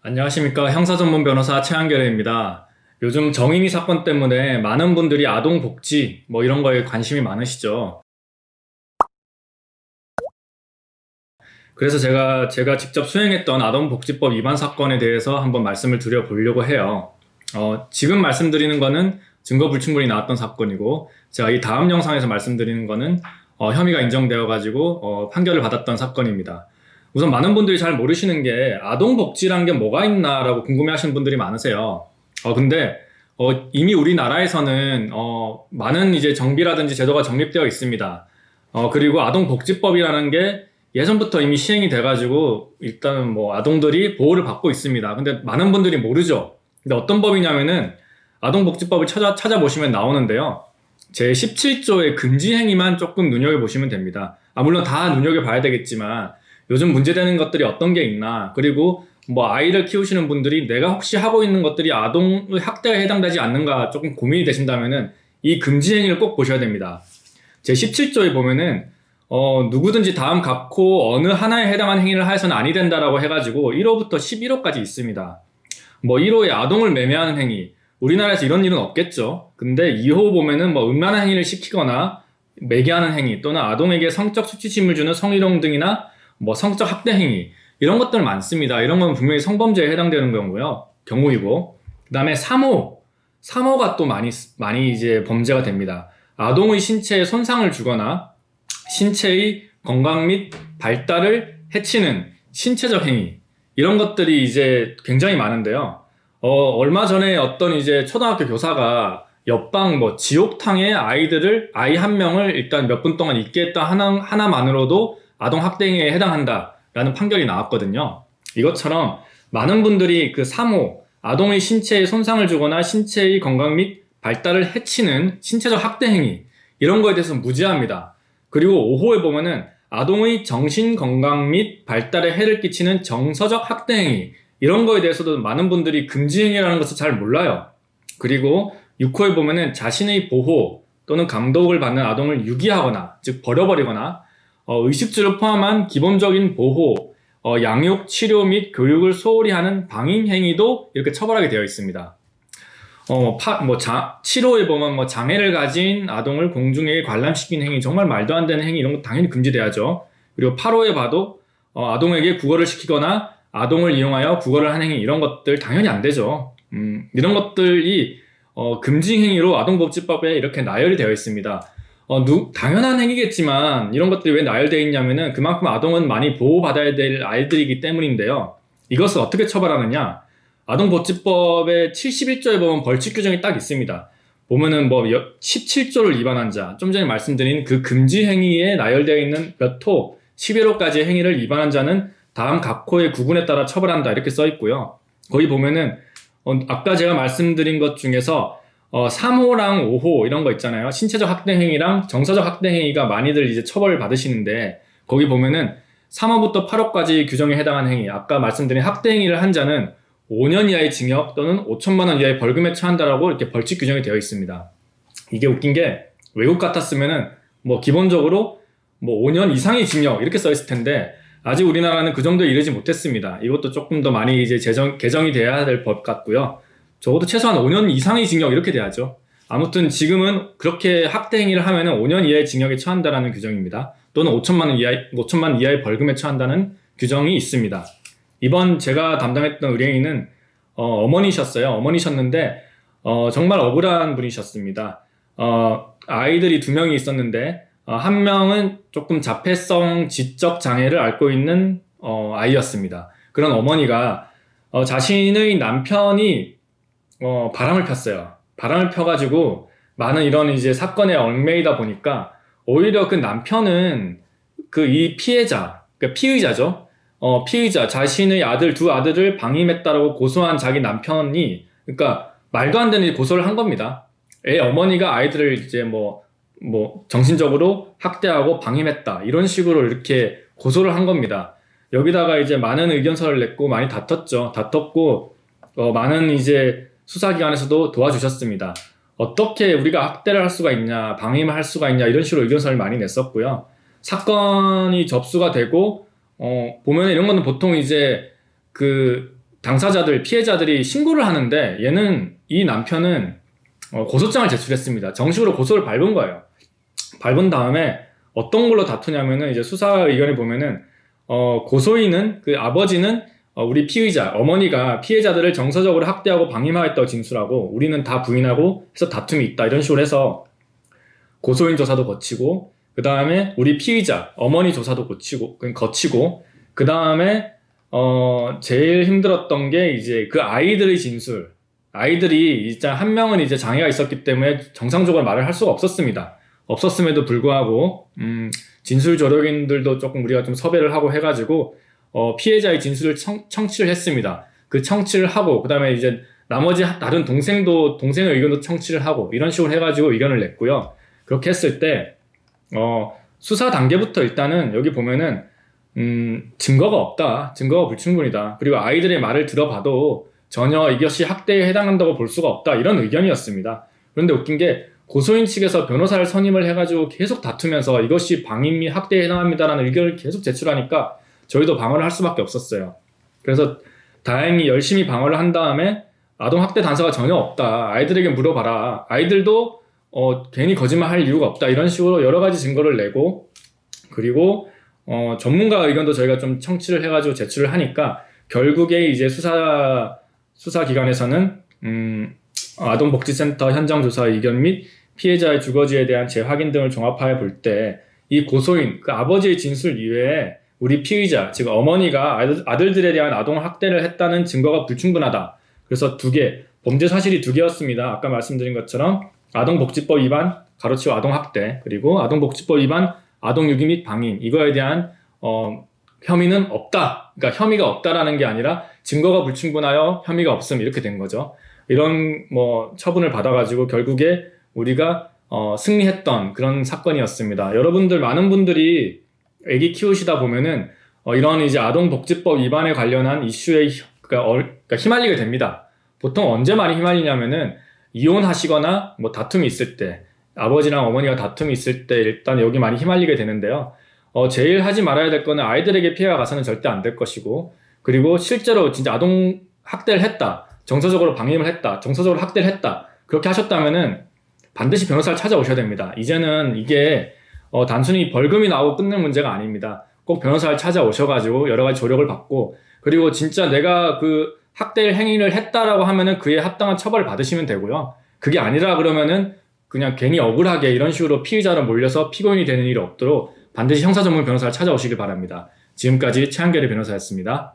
안녕하십니까. 형사 전문 변호사 최한결입니다. 요즘 정인이 사건 때문에 많은 분들이 아동 복지 이런 거에 관심이 많으시죠. 그래서 제가 직접 수행했던 아동복지법 위반 사건에 대해서 한번 말씀을 드려보려고 해요. 지금 말씀드리는 거는 증거 불충분이 나왔던 사건이고, 제가 이 다음 영상에서 말씀드리는 거는 혐의가 인정되어가지고 판결을 받았던 사건입니다. 우선 많은 분들이 잘 모르시는 게 아동복지란 게 뭐가 있나라고 궁금해하시는 분들이 많으세요. 근데 이미 우리나라에서는 많은 이제 정비라든지 제도가 정립되어 있습니다. 그리고 아동복지법이라는 게 예전부터 이미 시행이 돼가지고 일단은 아동들이 보호를 받고 있습니다. 근데 많은 분들이 모르죠. 근데 어떤 법이냐면은 아동복지법을 찾아보시면 나오는데요. 제 17조의 금지 행위만 조금 눈여겨보시면 됩니다. 물론 다 눈여겨봐야 되겠지만 요즘 문제되는 것들이 어떤 게 있나, 그리고 아이를 키우시는 분들이 내가 혹시 하고 있는 것들이 아동의 학대에 해당되지 않는가 조금 고민이 되신다면은 이 금지 행위를 꼭 보셔야 됩니다. 제 17조에 보면은 누구든지 다음 각호 어느 하나에 해당하는 행위를 하여서는 아니 된다라고 해가지고 1호부터 11호까지 있습니다. 1호에 아동을 매매하는 행위, 우리나라에서 이런 일은 없겠죠. 근데 2호 보면은 음란한 행위를 시키거나 매개하는 행위, 또는 아동에게 성적 수치심을 주는 성희롱 등이나 성적 학대 행위, 이런 것들 많습니다. 이런 건 분명히 성범죄에 해당되는 경우이고, 그 다음에 3호가 또 많이 이제 범죄가 됩니다. 아동의 신체에 손상을 주거나 신체의 건강 및 발달을 해치는 신체적 행위, 이런 것들이 이제 굉장히 많은데요. 얼마 전에 어떤 이제 초등학교 교사가 옆방 지옥탕에 아이 한 명을 일단 몇 분 동안 있게 했다 하나만으로도 아동학대행위에 해당한다라는 판결이 나왔거든요. 이것처럼 많은 분들이 그 3호, 아동의 신체에 손상을 주거나 신체의 건강 및 발달을 해치는 신체적 학대행위, 이런 거에 대해서 무지합니다. 그리고 5호에 보면은 아동의 정신 건강 및 발달에 해를 끼치는 정서적 학대행위, 이런 거에 대해서도 많은 분들이 금지행위라는 것을 잘 몰라요. 그리고 6호에 보면은 자신의 보호 또는 감독을 받는 아동을 유기하거나, 즉 버려버리거나, 의식주를 포함한 기본적인 보호, 양육, 치료 및 교육을 소홀히 하는 방임 행위도 이렇게 처벌하게 되어 있습니다. 7호에 보면 장애를 가진 아동을 공중에 관람시키는 행위, 정말 말도 안 되는 행위, 이런 거 당연히 금지돼야죠. 그리고 8호에 봐도 아동에게 국어를 시키거나 아동을 이용하여 국어를 하는 행위, 이런 것들 당연히 안 되죠. 이런 것들이 금지 행위로 아동복지법에 이렇게 나열이 되어 있습니다. 당연한 행위겠지만 이런 것들이 왜 나열되어 있냐면은 그만큼 아동은 많이 보호받아야 될 아이들이기 때문인데요. 이것을 어떻게 처벌하느냐? 아동복지법의 71조에 보면 벌칙 규정이 딱 있습니다. 보면은 17조를 위반한 자, 좀 전에 말씀드린 그 금지 행위에 나열되어 있는 몇 호, 11호까지의 행위를 위반한 자는 다음 각 호의 구분에 따라 처벌한다, 이렇게 써 있고요. 거기 보면은 아까 제가 말씀드린 것 중에서 3호랑 5호 이런 거 있잖아요. 신체적 학대 행위랑 정서적 학대 행위가 많이들 이제 처벌을 받으시는데, 거기 보면은 3호부터 8호까지 규정에 해당하는 행위, 아까 말씀드린 학대 행위를 한 자는 5년 이하의 징역 또는 5천만 원 이하의 벌금에 처한다라고 이렇게 벌칙 규정이 되어 있습니다. 이게 웃긴 게 외국 같았으면은 기본적으로 5년 이상의 징역 이렇게 써 있을 텐데, 아직 우리나라는 그 정도에 이르지 못했습니다. 이것도 조금 더 많이 이제 개정이 돼야 될 법 같고요. 적어도 최소한 5년 이상의 징역 이렇게 돼야죠. 아무튼 지금은 그렇게 학대 행위를 하면은 5년 이하의 징역에 처한다라는 규정입니다. 또는 5천만 원 이하의 벌금에 처한다는 규정이 있습니다. 이번 제가 담당했던 의뢰인은 어머니셨어요. 어머니셨는데 정말 억울한 분이셨습니다. 아이들이 2명이 있었는데 한 명은 조금 자폐성 지적 장애를 앓고 있는 아이였습니다. 그런 어머니가 자신의 남편이 바람을 폈어요. 바람을 펴가지고 많은 이런 이제 사건에 얽매이다 보니까 오히려 그 남편은 이 피해자, 그러니까 피의자죠. 피의자, 자신의 두 아들을 방임했다라고 고소한 자기 남편이, 그러니까 말도 안 되는 고소를 한 겁니다. 애 어머니가 아이들을 이제 정신적으로 학대하고 방임했다, 이런 식으로 이렇게 고소를 한 겁니다. 여기다가 이제 많은 의견서를 냈고 많이 다퉜고 많은 이제 수사기관에서도 도와주셨습니다. 어떻게 우리가 학대를 할 수가 있냐, 방임을 할 수가 있냐, 이런 식으로 의견서를 많이 냈었고요. 사건이 접수가 되고 보면 이런 거는 보통 이제 당사자들, 피해자들이 신고를 하는데 이 남편은 고소장을 제출했습니다. 정식으로 고소를 밟은 거예요. 밟은 다음에 어떤 걸로 다투냐면은 이제 수사 의견에 보면은 고소인은 그 아버지는 우리 피의자, 어머니가 피해자들을 정서적으로 학대하고 방임하였다고 진술하고 우리는 다 부인하고 해서 다툼이 있다 이런 식으로 해서 고소인 조사도 거치고 그 다음에 우리 피의자, 어머니 조사도 거치고 그 다음에 제일 힘들었던 게 이제 그 아이들의 진술. 아이들이 이제 한 명은 이제 장애가 있었기 때문에 정상적으로 말을 할 수가 없었습니다. 없었음에도 불구하고 진술 조력인들도 조금 우리가 좀 섭외를 하고 해가지고 피해자의 진술을 청취를 했습니다. 그 청취를 하고 그 다음에 이제 나머지 다른 동생의 의견도 청취를 하고 이런 식으로 해가지고 의견을 냈고요. 그렇게 했을 때 수사 단계부터 일단은 여기 보면은 증거가 없다. 증거가 불충분이다. 그리고 아이들의 말을 들어봐도 전혀 이것이 학대에 해당한다고 볼 수가 없다. 이런 의견이었습니다. 그런데 웃긴 게 고소인 측에서 변호사를 선임을 해가지고 계속 다투면서 이것이 방임 및 학대에 해당합니다라는 의견을 계속 제출하니까 저희도 방어를 할 수밖에 없었어요. 그래서 다행히 열심히 방어를 한 다음에 아동학대 단서가 전혀 없다. 아이들에게 물어봐라. 아이들도 괜히 거짓말 할 이유가 없다. 이런 식으로 여러 가지 증거를 내고 그리고 전문가 의견도 저희가 좀 청취를 해가지고 제출을 하니까 결국에 이제 수사기관에서는 아동복지센터 현장조사 의견 및 피해자의 주거지에 대한 재확인 등을 종합하여 볼 때 이 고소인, 그 아버지의 진술 이외에 우리 피의자, 즉 어머니가 아들들에 대한 아동학대를 했다는 증거가 불충분하다. 그래서 범죄 사실이 2개였습니다. 아까 말씀드린 것처럼 아동복지법 위반, 가로치고 아동학대, 그리고 아동복지법 위반, 아동유기 및 방임, 이거에 대한 혐의는 없다. 그러니까 혐의가 없다라는 게 아니라 증거가 불충분하여 혐의가 없음 이렇게 된 거죠. 이런 처분을 받아가지고 결국에 우리가 승리했던 그런 사건이었습니다. 여러분들 많은 분들이 아기 키우시다 보면은 이런 이제 아동복지법 위반에 관련한 이슈에 그러니까 휘말리게 됩니다. 보통 언제 많이 휘말리냐면은 이혼하시거나 다툼이 있을 때, 아버지랑 어머니가 다툼이 있을 때 일단 여기 많이 휘말리게 되는데요. 제일 하지 말아야 될 거는 아이들에게 피해가 가서는 절대 안 될 것이고, 그리고 실제로 진짜 아동 학대를 했다, 정서적으로 방임을 했다, 정서적으로 학대를 했다, 그렇게 하셨다면은 반드시 변호사를 찾아오셔야 됩니다. 이제는 이게 단순히 벌금이 나오고 끝낸 문제가 아닙니다. 꼭 변호사를 찾아오셔가지고 여러 가지 조력을 받고, 그리고 진짜 내가 그 학대 행위를 했다라고 하면은 그에 합당한 처벌을 받으시면 되고요. 그게 아니라 그러면은 그냥 괜히 억울하게 이런 식으로 피의자로 몰려서 피고인이 되는 일이 없도록 반드시 형사 전문 변호사를 찾아오시길 바랍니다. 지금까지 최한결의 변호사였습니다.